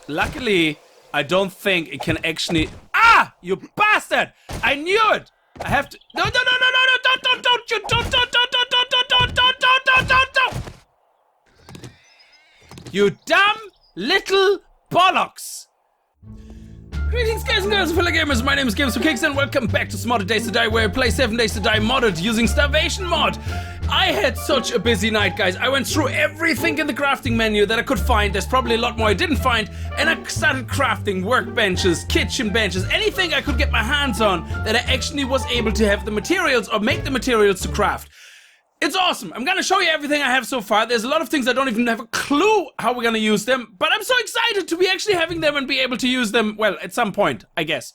luckily, I don't think it can actually... Ah! You bastard! I knew it! I have to... No, don't. You dumb little bollocks! Greetings guys and girls, fellow gamers, my name is Games for Kicks and welcome back to Modded Days to Die, where I play 7 Days to Die modded using Starvation mod. I had such a busy night, guys. I went through everything in the crafting menu that I could find. There's probably a lot more I didn't find, and I started crafting workbenches, kitchen benches, anything I could get my hands on that I actually was able to have the materials or make the materials to craft. It's awesome. I'm gonna show you everything I have so far. There's a lot of things I don't even have a clue how we're gonna use them, but I'm so excited to be actually having them and be able to use them, well, at some point, I guess.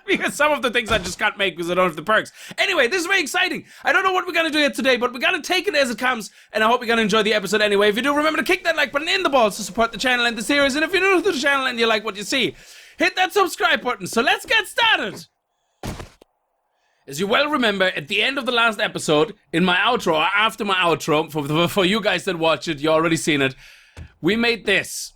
Because some of the things I just can't make because I don't have the perks. Anyway, this is very exciting. I don't know what we're gonna do yet today, but we're gonna take it as it comes, and I hope you're gonna enjoy the episode anyway. If you do, remember to kick that like button in the balls to support the channel and the series, and if you're new to the channel and you like what you see, hit that subscribe button. So let's get started. As you well remember, at the end of the last episode, in my outro, or after my outro, for you guys that watch it, you already seen it, we made this.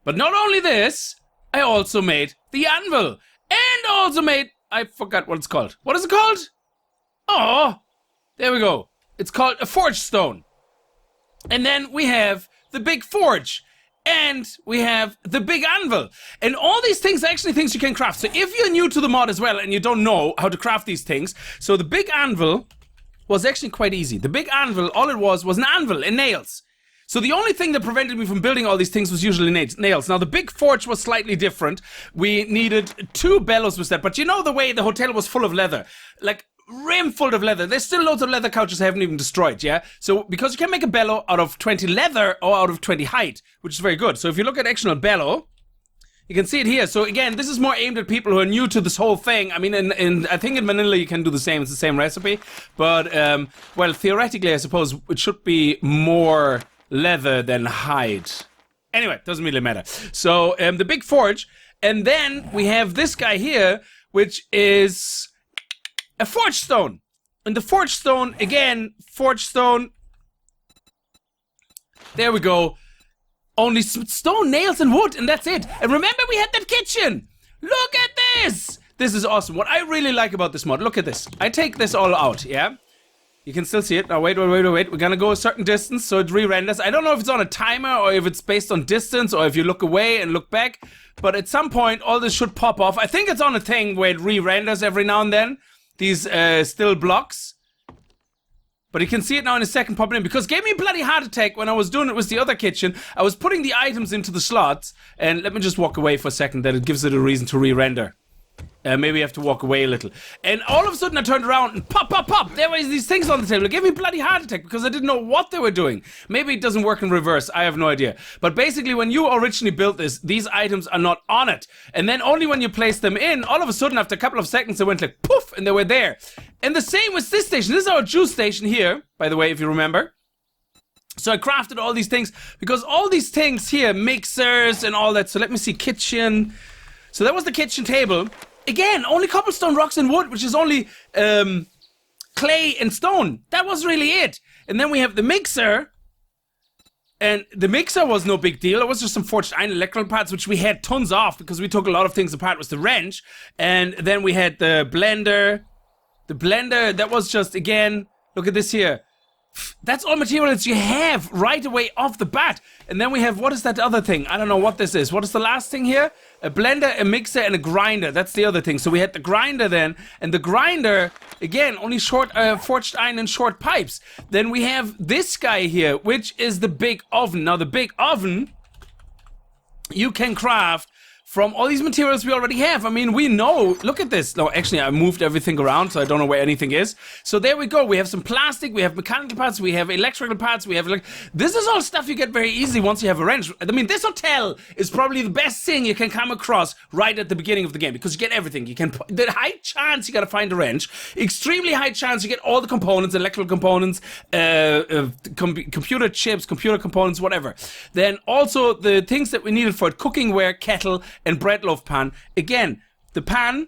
But not only this, I also made the Anvil. And also made, I forgot what it's called. What is it called? Oh, there we go. It's called a forge stone. And then we have the big forge. And we have the big anvil. And all these things are actually things you can craft. So if you're new to the mod as well and you don't know how to craft these things, so the big anvil was actually quite easy. The big anvil, all it was an anvil and nails. So the only thing that prevented me from building all these things was usually nails. Now the big forge was slightly different. We needed 2 bellows with that. But you know the way the hotel was full of leather. Like, rim full of leather. There's still loads of leather couches I haven't even destroyed, yeah? So, because you can make a bellow out of 20 leather or out of 20 height, which is very good. So if you look at actual bellow, you can see it here. So again, this is more aimed at people who are new to this whole thing. I mean, I think in Manila you can do the same. It's the same recipe. But, well, theoretically, I suppose it should be more leather than hide. Anyway, doesn't really matter. So, the big forge. And then we have this guy here, which is a forge stone. And the forge stone, again, forge stone. There we go. Only stone, nails, and wood, and that's it. And remember, we had that kitchen. Look at this. This is awesome. What I really like about this mod, look at this. I take this all out, yeah? You can still see it. Now, wait. We're gonna go a certain distance, so it re-renders. I don't know if it's on a timer, or if it's based on distance, or if you look away and look back. But at some point, all this should pop off. I think it's on a thing where it re-renders every now and then. These still blocks. But you can see it now in a second popping in, because it gave me a bloody heart attack when I was doing it with the other kitchen. I was putting the items into the slots, and let me just walk away for a second, that it gives it a reason to re-render. Maybe I have to walk away a little. And all of a sudden I turned around and pop! There were these things on the table. It gave me a bloody heart attack because I didn't know what they were doing. Maybe it doesn't work in reverse. I have no idea. But basically, when you originally built this, these items are not on it. And then only when you place them in, all of a sudden, after a couple of seconds, they went like poof, and they were there. And the same with this station. This is our juice station here, by the way, if you remember. So I crafted all these things because all these things here, mixers and all that. So let me see, kitchen. So that was the kitchen table. Again, only cobblestone, rocks, and wood, which is only clay and stone. That was really it. And then we have the mixer. And the mixer was no big deal. It was just some forged iron electrical parts, which we had tons of because we took a lot of things apart with the wrench. And then we had the blender. The blender, that was just, again, look at this here. That's all materials you have right away off the bat. And then we have, what is that other thing? I don't know what this is. What is the last thing here? A blender, a mixer, and a grinder. That's the other thing. So we had the grinder then. And the grinder, again, only short forged iron and short pipes. Then we have this guy here, which is the big oven. Now the big oven, you can craft from all these materials we already have. I mean, we know, look at this. No, actually, I moved everything around, so I don't know where anything is. So there we go. We have some plastic, we have mechanical parts, we have electrical parts, we have, like, this is all stuff you get very easily once you have a wrench. I mean, this hotel is probably the best thing you can come across right at the beginning of the game, because you get everything. You can, the high chance you gotta find a wrench, extremely high chance you get all the components, electrical components, computer chips, computer components, whatever. Then also the things that we needed for it, cookingware, kettle, and bread loaf pan. Again, the pan,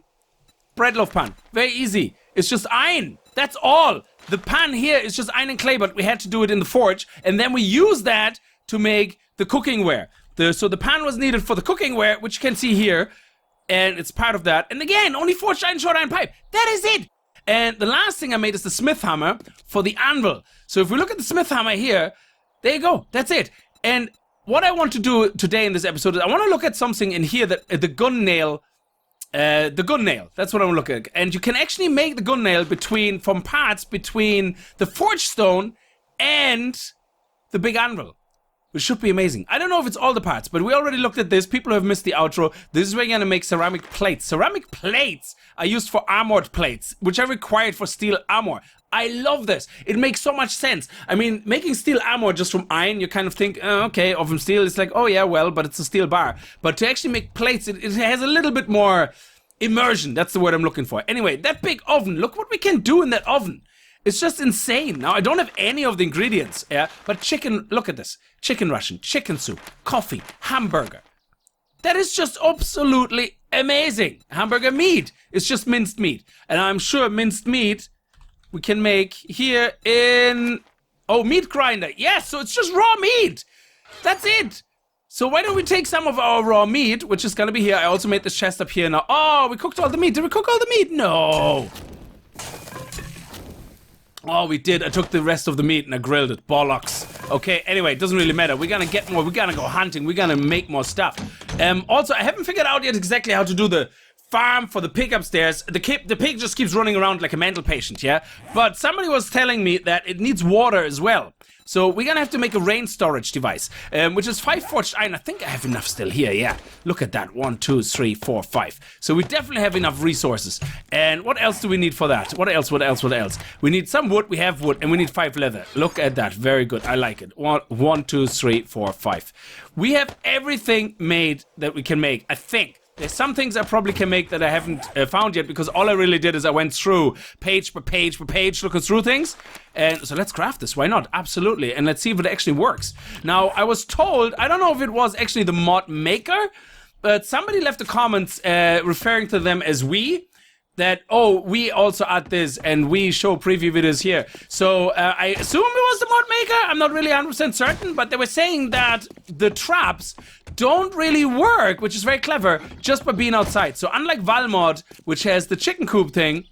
bread loaf pan. Very easy. It's just iron. That's all. The pan here is just iron and clay, but we had to do it in the forge. And then we use that to make the cookingware. So the pan was needed for the cooking ware, which you can see here. And it's part of that. And again, only forged iron, short iron pipe. That is it. And the last thing I made is the smith hammer for the anvil. So if we look at the smith hammer here, there you go. That's it. And what I want to do today in this episode is I want to look at something in here that the gun nail. The gun nail. That's what I'm looking at. And you can actually make the gun nail from parts between the forged stone and the big anvil, which should be amazing. I don't know if it's all the parts, but we already looked at this. People have missed the outro. This is where you're gonna make ceramic plates. Ceramic plates are used for armored plates, which are required for steel armor. I love this. It makes so much sense. I mean, making steel armor just from iron, you kind of think, okay, or from steel, it's like, oh yeah, well, but it's a steel bar. But to actually make plates, it has a little bit more immersion. That's the word I'm looking for. Anyway, that big oven, look what we can do in that oven. It's just insane. Now, I don't have any of the ingredients, yeah, but chicken, look at this. Chicken Russian, chicken soup, coffee, hamburger. That is just absolutely amazing. Hamburger meat. It's just minced meat. And I'm sure minced meat we can make here in, meat grinder. Yes, so it's just raw meat. That's it. So why don't we take some of our raw meat, which is gonna be here. I also made this chest up here now. Oh, we cooked all the meat. Did we cook all the meat? No. Oh, we did. I took the rest of the meat and I grilled it. Bollocks. Okay, anyway, it doesn't really matter. We're gonna get more. We're gonna go hunting. We're gonna make more stuff. Also, I haven't figured out yet exactly how to do the farm for the pig upstairs. The pig just keeps running around like a mental patient, yeah? But somebody was telling me that it needs water as well. So we're gonna have to make a rain storage device, which is 5 forged iron. I think I have enough still here, yeah. Look at that, 1, 2, 3, 4, 5. So we definitely have enough resources. And what else do we need for that? What else? We need some wood, we have wood, and we need 5 leather. Look at that, very good, I like it. 1, 2, 3, 4, 5. We have everything made that we can make, I think. There's some things I probably can make that I haven't found yet, because all I really did is I went through page by page by page looking through things. And so let's craft this, why not? Absolutely. And let's see if it actually works. Now, I was told, I don't know if it was actually the mod maker, but somebody left a comment referring to them as we. That, we also add this and we show preview videos here. So I assume it was the mod maker. I'm not really 100% certain, but they were saying that the traps don't really work, which is very clever, just by being outside. So unlike Valmod, which has the chicken coop thing,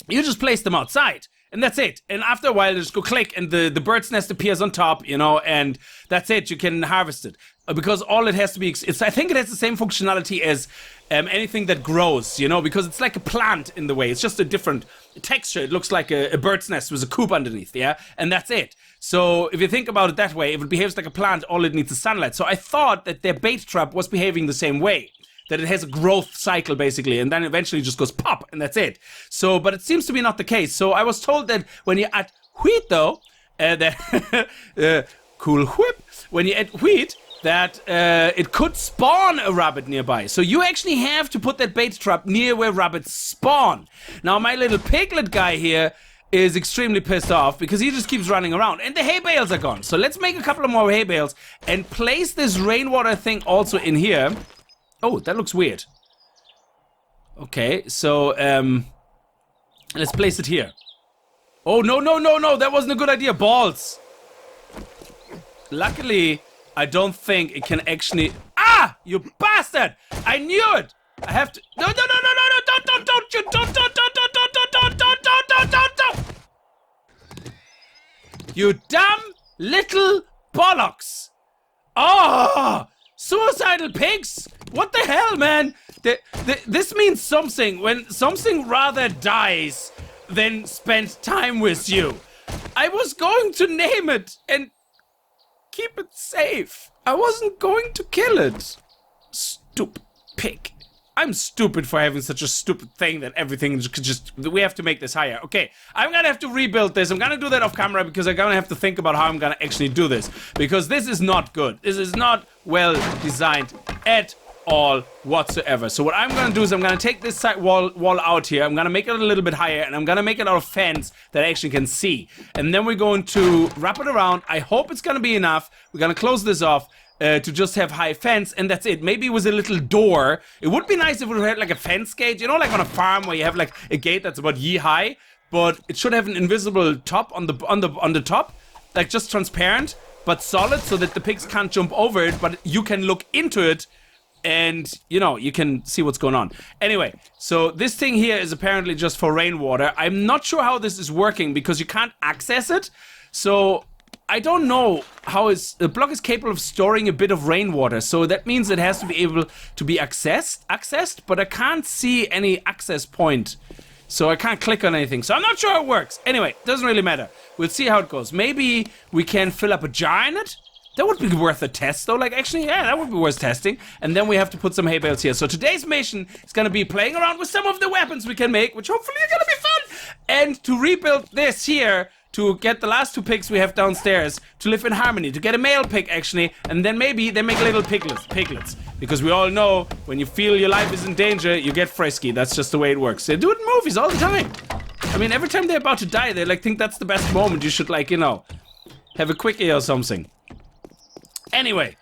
you just place them outside. And that's it. And after a while, you just go click and the bird's nest appears on top, you know, and that's it. You can harvest it. Because all it has to be, I think it has the same functionality as anything that grows, you know, because it's like a plant in the way. It's just a different texture. It looks like a bird's nest with a coop underneath, yeah? And that's it. So if you think about it that way, if it behaves like a plant, all it needs is sunlight. So I thought that their bait trap was behaving the same way. That it has a growth cycle, basically, and then eventually just goes pop, and that's it. So, but it seems to be not the case. So I was told that when you add wheat, though, cool whip, when you add wheat, that it could spawn a rabbit nearby. So you actually have to put that bait trap near where rabbits spawn. Now, my little piglet guy here is extremely pissed off because he just keeps running around and the hay bales are gone. So let's make a couple of more hay bales and place this rainwater thing also in here. Oh, that looks weird. Okay, so let's place it here. Oh, no, that wasn't a good idea. Balls. Luckily, I don't think it can actually... Ah! You bastard! I knew it! I have to... No, don't! You dumb little bollocks! Oh! Suicidal pigs! What the hell, man? This means something when something rather dies than spend time with you. I was going to name it and keep it safe. I wasn't going to kill it. Stupid pig. I'm stupid for having such a stupid thing that everything could just... We have to make this higher. Okay, I'm gonna have to rebuild this. I'm gonna do that off camera because I'm gonna have to think about how I'm gonna actually do this. Because this is not good. This is not well designed at all whatsoever. So what I'm gonna do is I'm gonna take this side wall out here. I'm gonna make it a little bit higher and I'm gonna make it out of fence that I actually can see. And then we're going to wrap it around. I hope it's gonna be enough. We're gonna close this off. To just have high fence, and that's it. Maybe it was a little door. It would be nice if we had like a fence gate, you know, like on a farm where you have like a gate that's about yee high, but it should have an invisible top on the top, like just transparent. but solid so that the pigs can't jump over it, but you can look into it and, you know, you can see what's going on. Anyway, so this thing here is apparently just for rainwater. I'm not sure how this is working because you can't access it. So I don't know how the block is capable of storing a bit of rainwater. So that means it has to be able to be accessed, but I can't see any access point. So I can't click on anything. So I'm not sure how it works. Anyway, doesn't really matter. We'll see how it goes. Maybe we can fill up a jar in it. That would be worth a test though. Like actually, yeah, that would be worth testing. And then we have to put some hay bales here. So today's mission is gonna be playing around with some of the weapons we can make, which hopefully are gonna be fun. And to rebuild this here, to get the last 2 pigs we have downstairs to live in harmony, to get a male pig actually, and then maybe they make little piglets. Because we all know when you feel your life is in danger, you get frisky. That's just the way it works. They do it in movies all the time. I mean, every time they're about to die, they like think that's the best moment. You should like, you know, have a quickie or something. Anyway,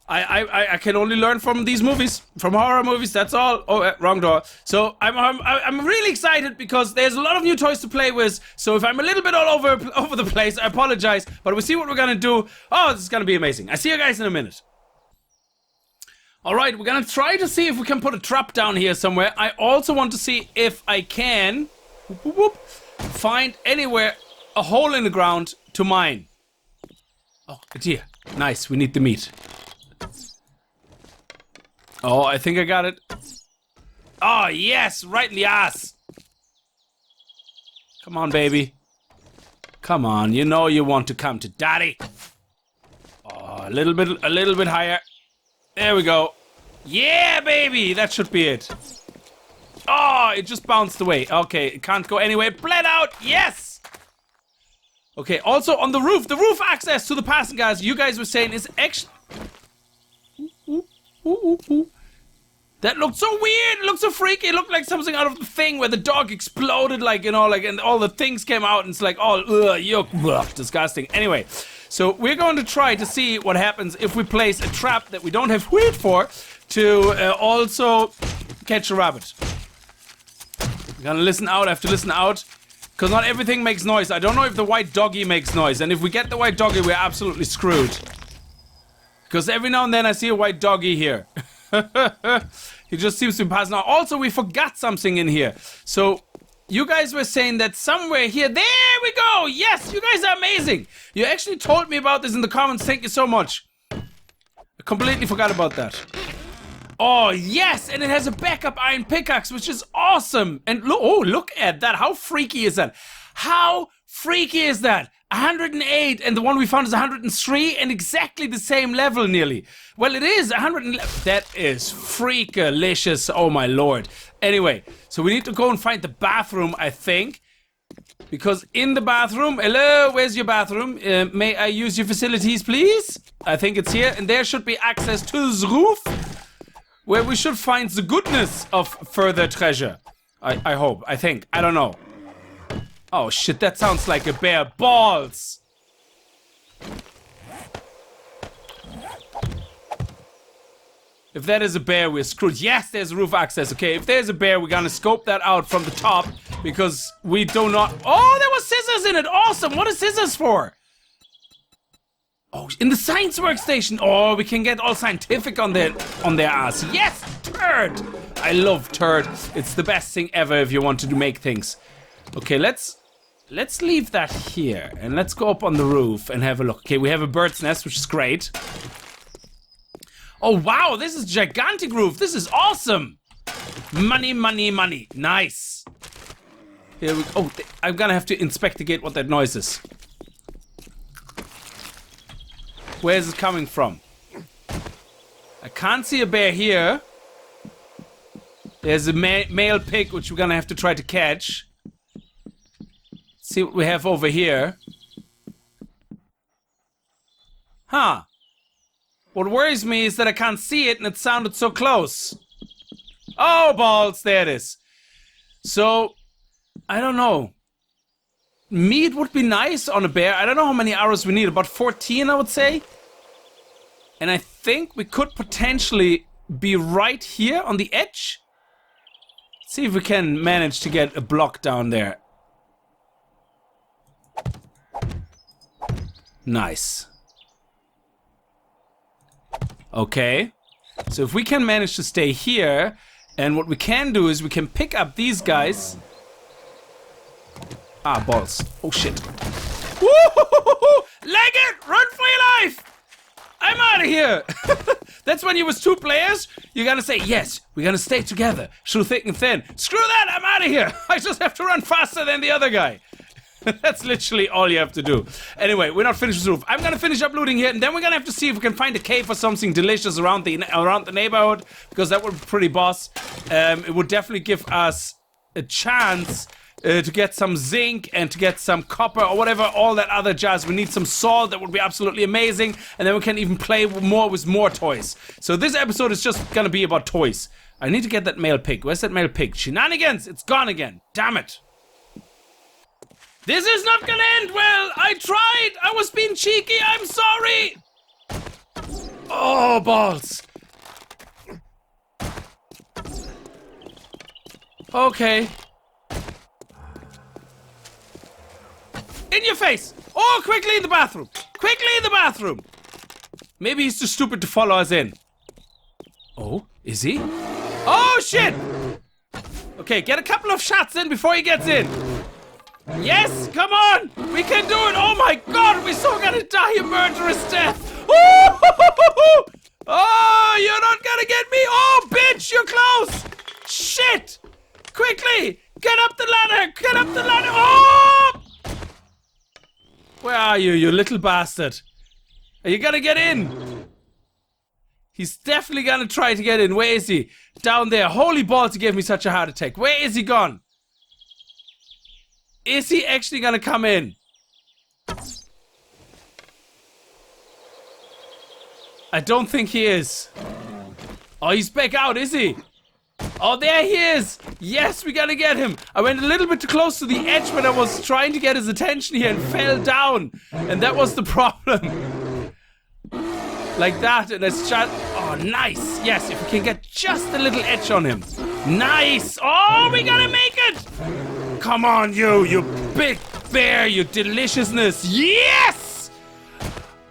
I can only learn from these movies, from horror movies. That's all. Oh, wrong door. So I'm really excited because there's a lot of new toys to play with. So if I'm a little bit all over the place, I apologize. But we'll see what we're gonna do. Oh, this is gonna be amazing. I see you guys in a minute. All right, we're gonna try to see if we can put a trap down here somewhere. I also want to see if I can find anywhere a hole in the ground to mine. Oh, dear. Nice, we need the meat. Oh, I think I got it. Oh, yes, right in the ass. Come on, baby. Come on, you know you want to come to daddy. Oh, a little bit higher. There we go. Yeah, baby, that should be it. Oh, it just bounced away. Okay, it can't go anywhere. Bled out, yes! Okay, also on the roof access to the passing guys, you guys were saying is actually... That looked so weird, it looked so freaky, it looked like something out of the Thing where the dog exploded, like, you know, like, and all the things came out and it's like, oh, yuck, ugh, disgusting. Anyway, so we're going to try to see what happens if we place a trap that we don't have wheat for to also catch a rabbit. I'm gonna listen out, I have to listen out. Because not everything makes noise. I don't know if the white doggy makes noise. And if we get the white doggy, we're absolutely screwed. Because every now and then I see a white doggy here. He just seems to be passing out. Also, we forgot something in here. So, you guys were saying that somewhere here... There we go! Yes, you guys are amazing! You actually told me about this in the comments. Thank you so much. I completely forgot about that. Oh, yes! And it has a backup iron pickaxe, which is awesome! And look at that! How freaky is that? How freaky is that? 108, and the one we found is 103, and exactly the same level, nearly. Well, it is 111. That is freakalicious, oh my lord. Anyway, so we need to go and find the bathroom, I think. Because in the bathroom... Hello, where's your bathroom? May I use your facilities, please? I think it's here, and there should be access to the roof, where we should find the goodness of further treasure. I hope, I think, I don't know. Oh shit, that sounds like a bear. Balls! If that is a bear, we're screwed. Yes, there's roof access. Okay, if there's a bear, we're gonna scope that out from the top, because we do not... Oh, there was scissors in it! Awesome! What are scissors for? Oh, in the science workstation. Oh, we can get all scientific on their ass. Yes, turd. I love turd. It's the best thing ever if you want to make things. Okay, let's leave that here and let's go up on the roof and have a look. Okay, we have a bird's nest, which is great. Oh wow, this is gigantic roof. This is awesome. Money, money, money. Nice. Here we go. Oh, I'm gonna have to investigate what that noise is. Where is it coming from? I can't see a bear here. There's a male pig, which we're gonna have to try to catch. See what we have over here. Huh. What worries me is that I can't see it and it sounded so close. Oh, balls, there it is. So, I don't know. Meat would be nice on a bear. I don't know how many arrows we need. About 14, I would say. And I think we could potentially be right here on the edge. See if we can manage to get a block down there. Nice. Okay. So if we can manage to stay here, and what we can do is we can pick up these guys. Ah, balls. Oh, shit. Woo-hoo-hoo-hoo-hoo! Leg it! Run for your life! I'm out of here! That's when you was 2 players. You're gonna say, yes, we're gonna stay together through thick and thin. Screw that, I'm out of here. I just have to run faster than the other guy. That's literally all you have to do. Anyway, we're not finished with the roof. I'm gonna finish up looting here, and then we're gonna have to see if we can find a cave or something delicious around the neighborhood, because that would be pretty boss. It would definitely give us a chance to get some zinc and to get some copper or whatever, all that other jazz. We need some salt. That would be absolutely amazing, and then we can even play more with more toys. So this episode is just gonna be about toys. I need to get that male pig. Where's that male pig? Shenanigans! It's gone again. Damn it! This is not gonna end well! I tried! I was being cheeky! I'm sorry! Oh, balls! Okay. In your face! Oh, quickly in the bathroom! Quickly in the bathroom! Maybe he's too stupid to follow us in. Oh, is he? Oh, shit! Okay, get a couple of shots in before he gets in. Yes, come on! We can do it! Oh my god, we're so gonna die a murderous death! Oh, oh, you're not gonna get me! Oh, bitch, you're close! Shit! Quickly! Get up the ladder! Get up the ladder! Oh! Where are you, you little bastard? Are you gonna get in? He's definitely gonna try to get in. Where is he? Down there. Holy balls, he gave me such a heart attack. Where is he gone? Is he actually gonna come in? I don't think he is. Oh, he's back out, is he? Oh, there he is! Yes, we gotta get him! I went a little bit too close to the edge when I was trying to get his attention here and fell down. And that was the problem. Like that, and it's just... Oh, nice! Yes, if we can get just a little edge on him. Nice! Oh, we gotta make it! Come on, you big bear, you deliciousness! Yes!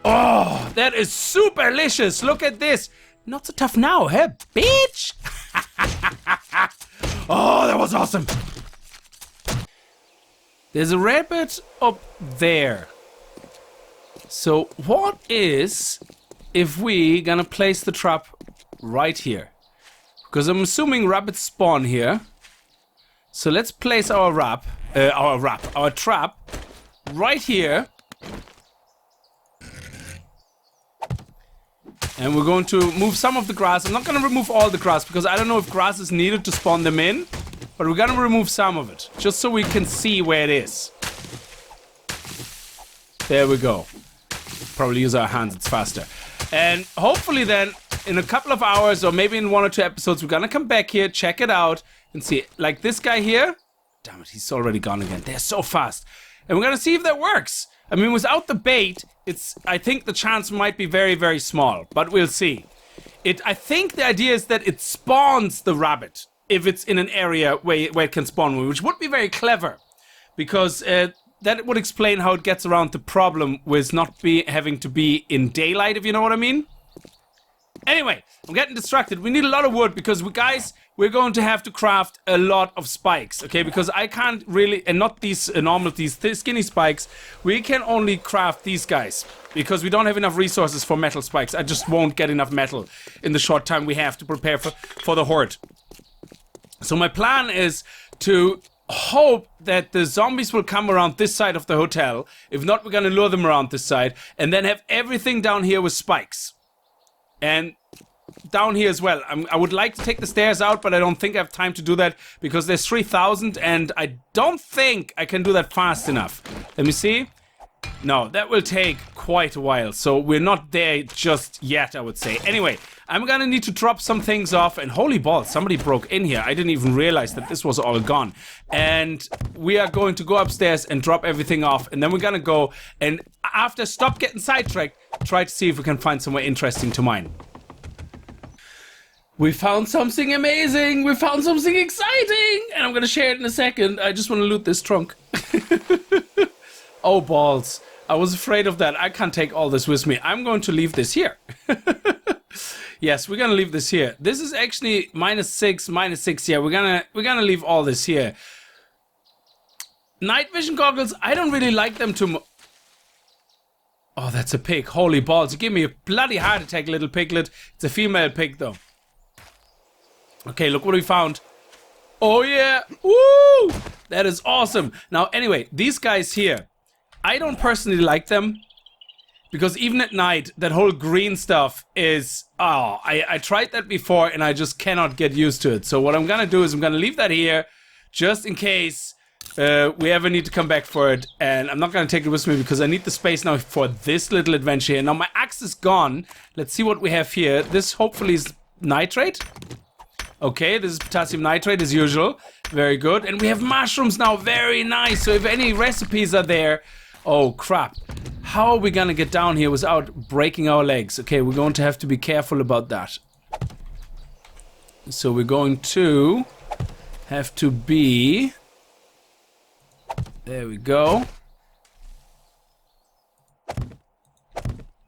Oh, that is super delicious. Look at this. Not so tough now, huh, bitch? Oh, that was awesome. There's a rabbit up there. So what is if we gonna place the trap right here? Because I'm assuming rabbits spawn here. So let's place our trap right here. And we're going to move some of the grass. I'm not going to remove all the grass because I don't know if grass is needed to spawn them in. But we're going to remove some of it. Just so we can see where it is. There we go. Probably use our hands, it's faster. And hopefully then, in a couple of hours or maybe in 1 or 2 episodes, we're going to come back here, check it out. And see, like this guy here. Damn it, he's already gone again. They're so fast. And we're going to see if that works. I mean, without the bait, I think the chance might be very, very small. But we'll see. I think the idea is that it spawns the rabbit. If it's in an area where it can spawn one. Which would be very clever. Because that would explain how it gets around the problem with not having to be in daylight, if you know what I mean. Anyway, I'm getting distracted. We need a lot of wood because, we're going to have to craft a lot of spikes, okay? Because I can't really, and not these these skinny spikes. We can only craft these guys because we don't have enough resources for metal spikes. I just won't get enough metal in the short time we have to prepare for the horde. So my plan is to hope that the zombies will come around this side of the hotel. If not, we're gonna lure them around this side and then have everything down here with spikes. And down here as well. I would like to take the stairs out, but I don't think I have time to do that because there's 3,000 and I don't think I can do that fast enough. Let me see. No, that will take quite a while, so we're not there just yet, I would say. Anyway, I'm gonna need to drop some things off, and holy balls, somebody broke in here. I didn't even realize that this was all gone. And we are going to go upstairs and drop everything off, and then we're gonna go and after stop getting sidetracked, try to see if we can find somewhere interesting to mine. We found something amazing! We found something exciting! And I'm gonna share it in a second. I just want to loot this trunk. Oh, balls. I was afraid of that. I can't take all this with me. I'm going to leave this here. Yes, we're gonna leave this here. This is actually -6, -6. Yeah, we're gonna leave all this here. Night vision goggles, I don't really like them too much. Oh, that's a pig. Holy balls. You give me a bloody heart attack, little piglet. It's a female pig, though. Okay, look what we found. Oh, yeah. Woo! That is awesome. Now, anyway, these guys here, I don't personally like them. Because even at night, that whole green stuff is... Oh, I tried that before, and I just cannot get used to it. So what I'm going to do is I'm going to leave that here, just in case... we ever need to come back for it, and I'm not going to take it with me because I need the space now for this little adventure here. Now my axe is gone. Let's see what we have here. This hopefully is nitrate. Okay, this is potassium nitrate as usual. Very good. And we have mushrooms now. Very nice. So if any recipes are there... Oh, crap. How are we going to get down here without breaking our legs? Okay, we're going to have to be careful about that. So we're going to have to be... There we go.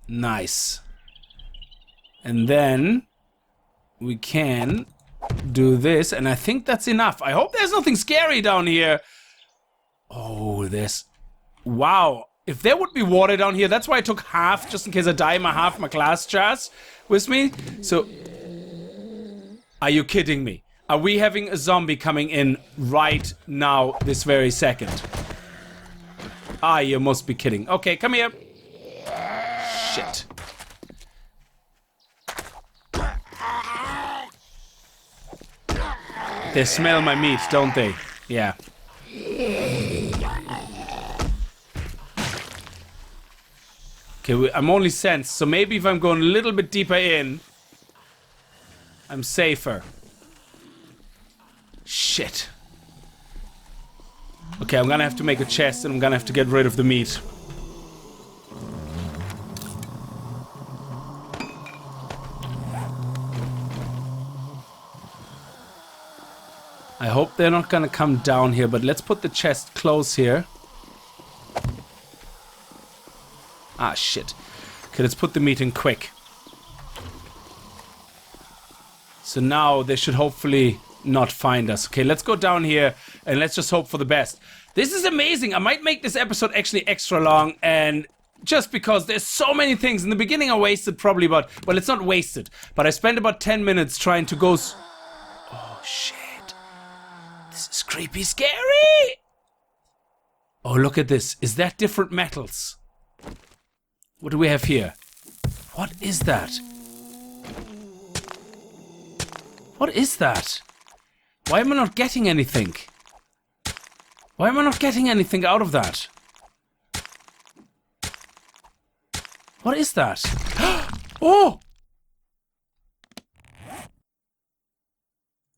Nice. And then we can do this, and I think that's enough. I hope there's nothing scary down here. Oh, there's... Wow. If there would be water down here, that's why I took half, just in case I die, half my glass jars with me. So, are you kidding me? Are we having a zombie coming in right now, this very second? Ah, you must be kidding. Okay, come here. Shit. They smell my meat, don't they? Yeah. Okay, I'm only sensed, so maybe if I'm going a little bit deeper in, I'm safer. Shit. Okay, I'm gonna have to make a chest and I'm gonna have to get rid of the meat. I hope they're not gonna come down here, but let's put the chest close here. Ah, shit. Okay, let's put the meat in quick. So now they should hopefully not find us. Okay, let's go down here and let's just hope for the best. This is amazing. I might make this episode actually extra long, and just because there's so many things. In the beginning I wasted probably about... Well, it's not wasted, but I spent about 10 minutes trying to go... Oh, shit. This is creepy scary. Oh, look at this. Is that different metals? What do we have here? What is that? What is that? Why am I not getting anything? Why am I not getting anything out of that? What is that? Oh!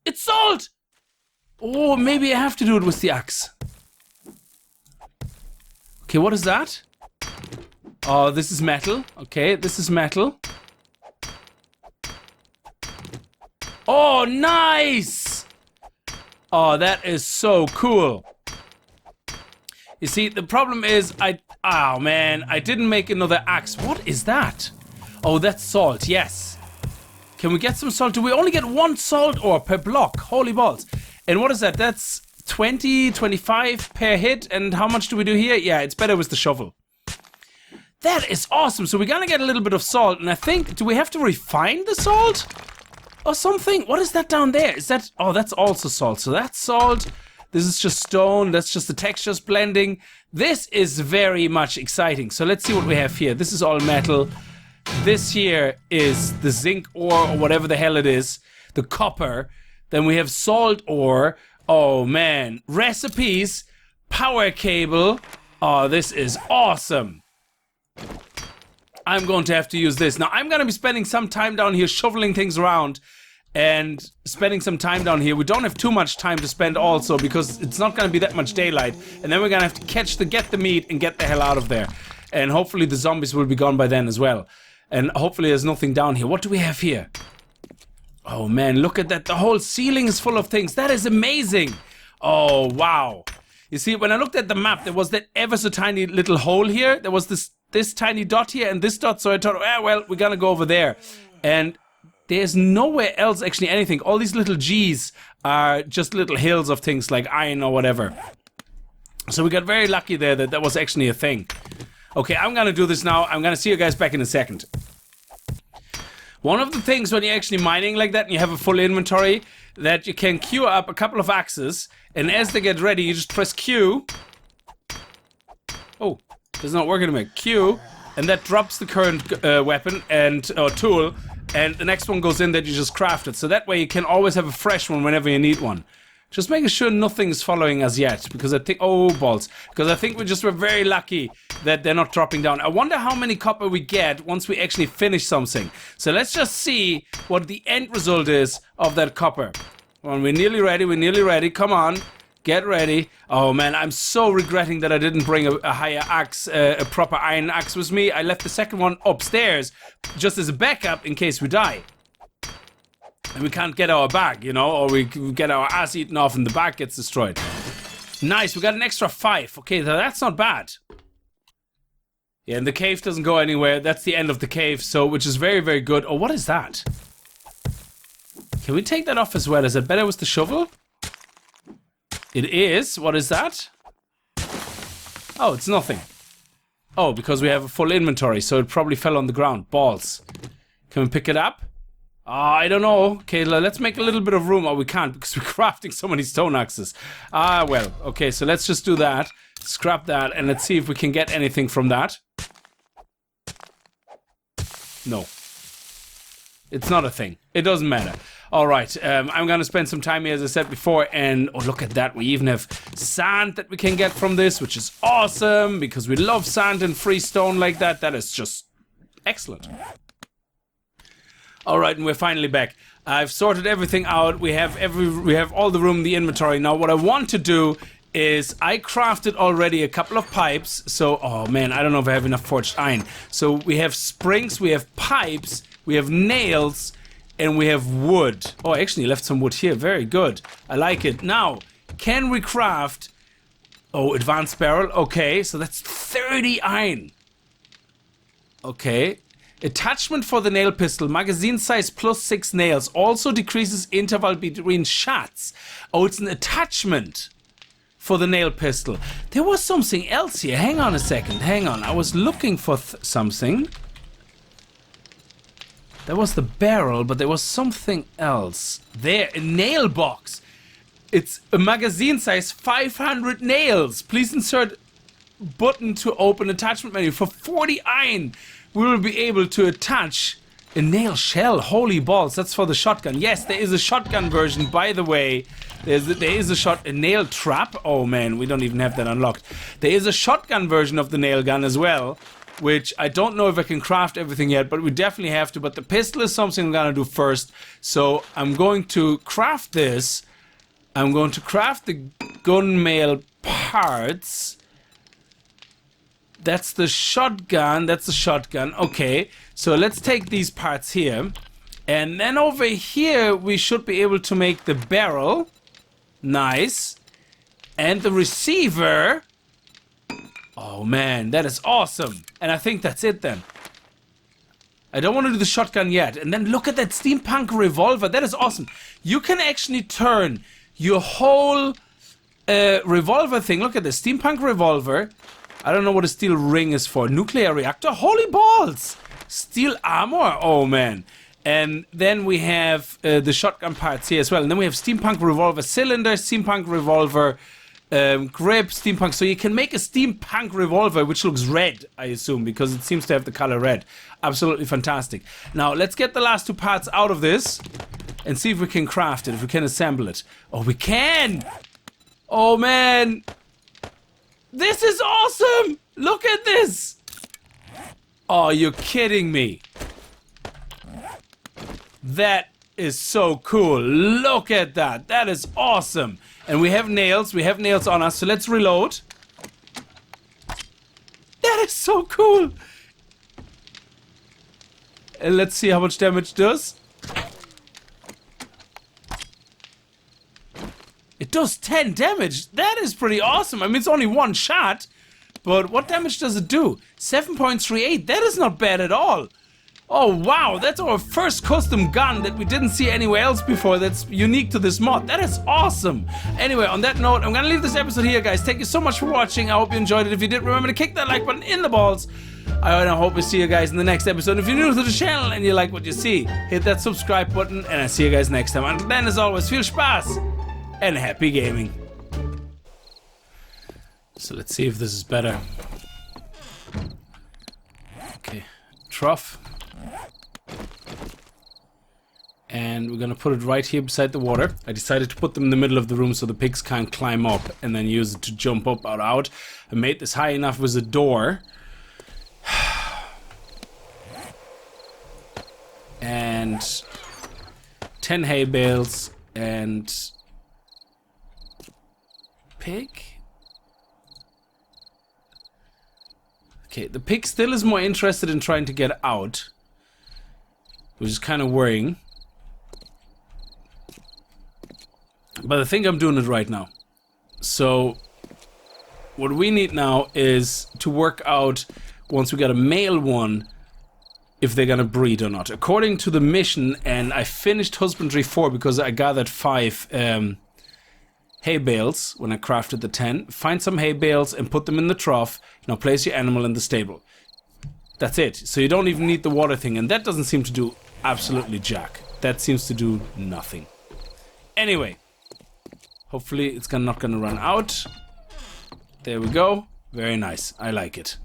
It's salt! Oh, maybe I have to do it with the axe. Okay, what is that? Oh, this is metal. Okay, this is metal. Oh, nice! Oh, that is so cool. You see, the problem is oh man, I didn't make another axe. What is that? Oh, that's salt, yes. Can we get some salt? Do we only get one salt ore per block? Holy balls. And what is that? That's 20, 25 per hit. And how much do we do here? Yeah, it's better with the shovel. That is awesome. So we're gonna get a little bit of salt. And I think, do we have to refine the salt? Or something? What is that down there? Is that... Oh, that's also salt. So that's salt. This is just stone. That's just the textures blending. This is very much exciting. So let's see what we have here. This is all metal. This here is the zinc ore or whatever the hell it is. The copper. Then we have salt ore. Oh, man. Recipes. Power cable. Oh, this is awesome. I'm going to have to use this. Now, I'm going to be spending some time down here shoveling things around and spending some time down here. We don't have too much time to spend also because it's not going to be that much daylight. And then we're going to have to get the meat and get the hell out of there. And hopefully the zombies will be gone by then as well. And hopefully there's nothing down here. What do we have here? Oh, man, look at that. The whole ceiling is full of things. That is amazing. Oh, wow. You see, when I looked at the map, there was that ever so tiny little hole here. There was this tiny dot here and this dot. So I thought, well, we're going to go over there. And there's nowhere else actually anything. All these little G's are just little hills of things like iron or whatever. So we got very lucky there that that was actually a thing. Okay, I'm gonna do this now. I'm gonna see you guys back in a second. One of the things when you're actually mining like that and you have a full inventory, that you can queue up a couple of axes, and as they get ready, you just press Q. Oh, it's not working to me. Q, and that drops the current weapon and tool, and the next one goes in that you just crafted. So that way you can always have a fresh one whenever you need one. Just making sure nothing's following us yet, because I think, oh balls, because I think we're very lucky that they're not dropping down. I wonder how many copper we get once we actually finish something. So let's just see what the end result is of that copper. Well, we're nearly ready, come on, get ready. Oh man, I'm so regretting that I didn't bring a higher axe, a proper iron axe with me. I left the second one upstairs, just as a backup in case we die. And we can't get our bag, you know, or we get our ass eaten off and the bag gets destroyed. Nice, we got an extra 5. Okay, that's not bad. Yeah, and the cave doesn't go anywhere. That's the end of the cave, so which is very, very good. Oh, what is that? Can we take that off as well? Is it better with the shovel? It is. What is that? Oh, it's nothing. Oh, because we have a full inventory, so it probably fell on the ground. Balls. Can we pick it up? I don't know. Okay, let's make a little bit of room. Oh, we can't because we're crafting so many stone axes. Well. Okay, so let's just do that. Scrap that, and let's see if we can get anything from that. No. It's not a thing. It doesn't matter. Alright, I'm gonna spend some time here, as I said before, and oh, look at that. We even have sand that we can get from this, which is awesome, because we love sand and free stone like that. That is just excellent. Alright, and we're finally back. I've sorted everything out. We have all the room in the inventory. Now what I want to do is I crafted already a couple of pipes. So, oh man, I don't know if I have enough forged iron. So we have springs, we have pipes, we have nails, and we have wood. Oh, I actually left some wood here. Very good. I like it. Now, can we craft... Oh, advanced barrel. Okay, so that's 30 iron. Okay. Attachment for the nail pistol. Magazine size plus 6 nails. Also decreases interval between shots. Oh, it's an attachment for the nail pistol. There was something else here. Hang on a second. Hang on. I was looking for something. That was the barrel, but there was something else. There, a nail box. It's a magazine size 500 nails. Please insert button to open attachment menu. For 40 iron, we will be able to attach a nail shell. Holy balls, that's for the shotgun. Yes, there is a shotgun version, by the way. There is a nail trap. Oh man, we don't even have that unlocked. There is a shotgun version of the nail gun as well, which I don't know if I can craft everything yet, but we definitely have to. But the pistol is something I'm gonna do first. So I'm going to craft this. I'm going to craft the gunmail parts. That's the shotgun. That's the shotgun. Okay, so let's take these parts here. And then over here, we should be able to make the barrel. Nice. And the receiver. Oh man, that is awesome. And I think that's it then. I don't want to do the shotgun yet. And then look at that steampunk revolver. That is awesome. You can actually turn your whole revolver thing. Look at this steampunk revolver. I don't know what a steel ring is for. Nuclear reactor? Holy balls! Steel armor? Oh man. And then we have the shotgun parts here as well. And then we have steampunk revolver cylinder, steampunk revolver grip, steampunk. So you can make a steampunk revolver which looks red, I assume, because it seems to have the color red. Absolutely fantastic. Now let's get the last 2 parts out of this and see if we can craft it, if we can assemble it. Oh, we can! Oh man! This is awesome! Look at this! Oh, you're kidding me. That is so cool. Look at that. That is awesome. And we have nails. We have nails on us. So let's reload. That is so cool. And let's see how much damage it does. It does 10 damage. That is pretty awesome. I mean, it's only 1 shot. But what damage does it do? 7.38. That is not bad at all. Oh wow, that's our first custom gun that we didn't see anywhere else before that's unique to this mod. That is awesome. Anyway, on that note, I'm gonna leave this episode here, guys. Thank you so much for watching. I hope you enjoyed it. If you did, remember to kick that like button in the balls. I hope to see you guys in the next episode. If you're new to the channel and you like what you see, hit that subscribe button, and I'll see you guys next time. And then, as always, viel Spaß and happy gaming. So let's see if this is better. Okay, trough. And we're gonna put it right here beside the water. I decided to put them in the middle of the room so the pigs can't climb up and then use it to jump up or out. I made this high enough with a door. And 10 hay bales and pig. Okay, the pig still is more interested in trying to get out, which is kind of worrying. But I think I'm doing it right now. So what we need now is to work out, once we got a male one, if they're gonna breed or not. According to the mission, and I finished husbandry 4 because I gathered 5 hay bales when I crafted the 10. Find some hay bales and put them in the trough. Now place your animal in the stable. That's it. So you don't even need the water thing, and that doesn't seem to do absolutely jack. That seems to do nothing. Anyway, hopefully it's not gonna run out. There we go. Very nice. I like it.